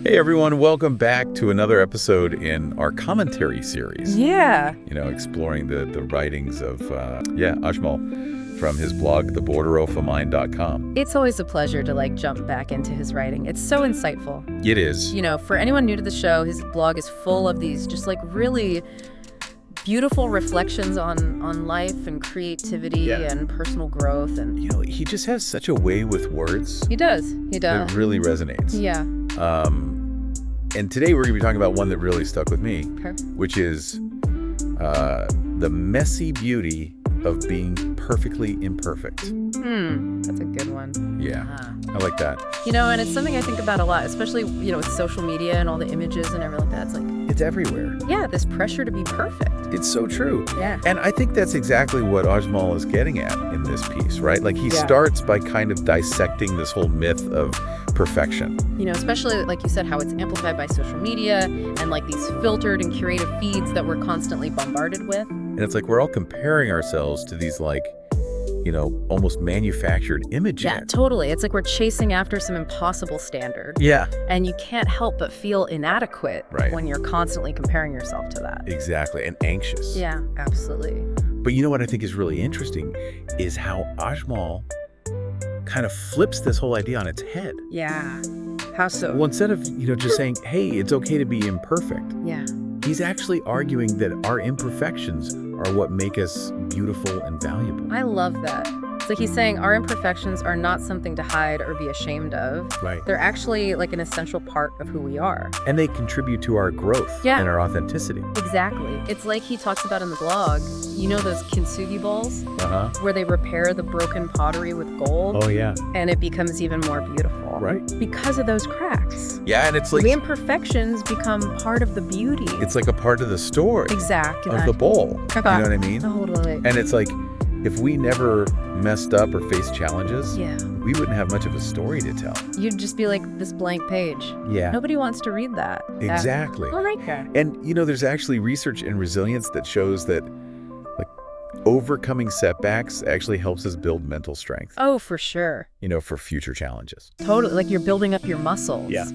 Hey everyone, welcome back to another episode in our commentary series. Yeah. Exploring the writings of, Ajmal from his blog, theborderofamind.com. It's always a pleasure to jump back into his writing. It's so insightful. It is. For anyone new to the show, his blog is full of these just really beautiful reflections on life and creativity and personal growth. And he just has such a way with words. He does. It really resonates. Yeah. And today we're going to be talking about one that really stuck with me, which is the messy beauty of being perfectly imperfect. That's a good one. Yeah, I like that. And it's something I think about a lot, especially, with social media and all the images and everything like that. It's everywhere. Yeah, this pressure to be perfect. It's so true. Yeah. And I think that's exactly what Ajmal is getting at in this piece, right? He starts by kind of dissecting this whole myth of perfection. Especially, like you said, how it's amplified by social media and these filtered and curated feeds that we're constantly bombarded with. And it's we're all comparing ourselves to these almost manufactured images. Yeah, totally. It's we're chasing after some impossible standard. Yeah. And you can't help but feel inadequate when you're constantly comparing yourself to that. Exactly. And anxious. Yeah, absolutely. But what I think is really interesting is how Ajmal kind of flips this whole idea on its head. Yeah. How so? Well, instead of, just saying, hey, it's okay to be imperfect. Yeah. He's actually arguing that our imperfections are what make us beautiful and valuable. I love that. It's he's saying our imperfections are not something to hide or be ashamed of. Right. They're actually an essential part of who we are. And they contribute to our growth and our authenticity. Exactly. It's he talks about in the blog, those kintsugi balls? Where they repair the broken pottery with gold? Oh, yeah. And it becomes even more beautiful. Right. Because of those cracks. Yeah, and it's the imperfections become part of the beauty. It's a part of the story. Exactly. Of the bowl. You know what I mean? Totally. And it's if we never messed up or faced challenges, we wouldn't have much of a story to tell. You'd just be this blank page. Yeah. Nobody wants to read that. Exactly. I like that. And, there's actually research in resilience that shows that overcoming setbacks actually helps us build mental strength. Oh, for sure. For future challenges. Totally. You're building up your muscles. Yeah.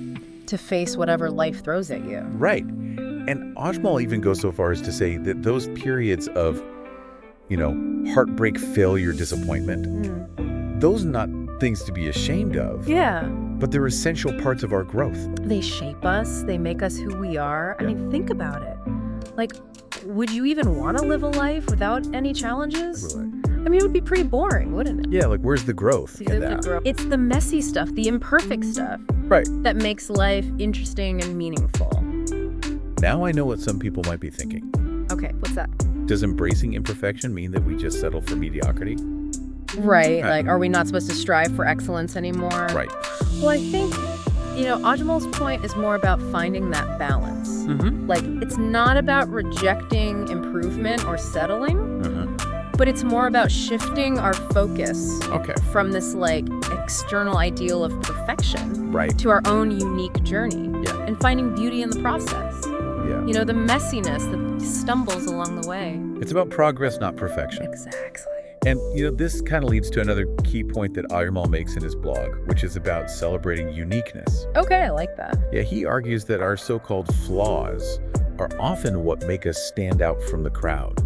To face whatever life throws at you. Right. And Ajmal even goes so far as to say that those periods of heartbreak, failure, disappointment, those are not things to be ashamed of. Yeah. But they're essential parts of our growth. They shape us. They make us who we are. Yeah. I mean, think about it. Would you even want to live a life without any challenges? Really? It would be pretty boring, wouldn't it? Yeah, where's the growth in that? It's the messy stuff, the imperfect stuff. Right. That makes life interesting and meaningful. Now I know what some people might be thinking. Okay, what's that? Does embracing imperfection mean that we just settle for mediocrity? Right. Are we not supposed to strive for excellence anymore? Right. Well, I think, Ajmal's point is more about finding that balance. It's not about rejecting improvement or settling, but it's more about shifting our focus from this external ideal of perfection to our own unique journey and finding beauty in the process. Yeah. The messiness, the stumbles along the way. It's about progress, not perfection. Exactly. And, this kind of leads to another key point that Ajmal makes in his blog, which is about celebrating uniqueness. Okay, I like that. Yeah, he argues that our so-called flaws are often what make us stand out from the crowd.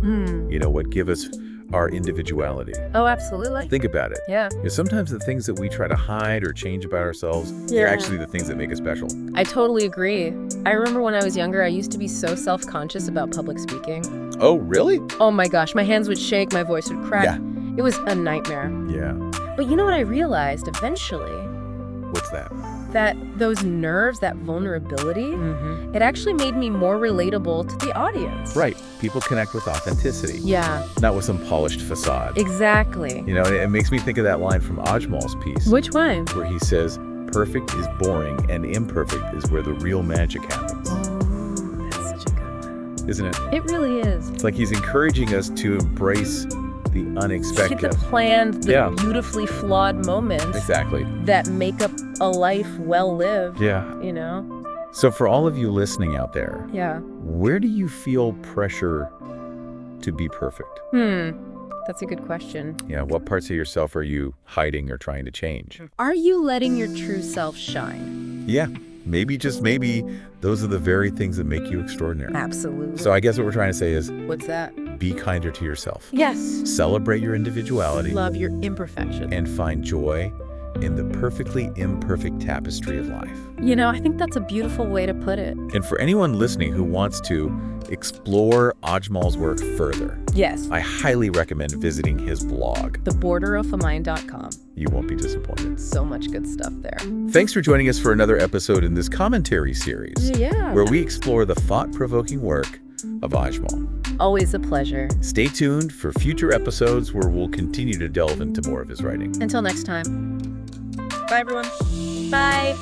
What give us our individuality. Oh, absolutely. Think about it. Yeah. Sometimes the things that we try to hide or change about ourselves are actually the things that make us special. I totally agree. I remember when I was younger, I used to be so self-conscious about public speaking. Oh, really? Oh my gosh, my hands would shake, my voice would crack. Yeah. It was a nightmare. Yeah. But you know what I realized eventually? What's that? That those nerves, that vulnerability, it actually made me more relatable to the audience. Right. People connect with authenticity. Yeah. Not with some polished facade. Exactly. It makes me think of that line from Ajmal's piece. Which one? Where he says, perfect is boring and imperfect is where the real magic happens. Oh, that's such a good one. Isn't it? It really is. It's he's encouraging us to embrace the unexpected. The planned, the beautifully flawed moments. Exactly. That make up a life well lived. Yeah. So for all of you listening out there, where do you feel pressure to be perfect? That's a good question. Yeah, what parts of yourself are you hiding or trying to change? Are you letting your true self shine? Yeah. maybe, just maybe, those are the very things that make you extraordinary. Absolutely. So I guess what we're trying to say is, What's that? be kinder to yourself. Yes. Celebrate your individuality. Love your imperfection. And find joy in the perfectly imperfect tapestry of life. I think that's a beautiful way to put it. And for anyone listening who wants to explore Ajmal's work further, Yes. I highly recommend visiting his blog. theborderofamind.com. You won't be disappointed. So much good stuff there. Thanks for joining us for another episode in this commentary series, Yeah. where we explore the thought-provoking work of Ajmal. Always a pleasure. Stay tuned for future episodes where we'll continue to delve into more of his writing. Until next time. Bye, everyone. Bye.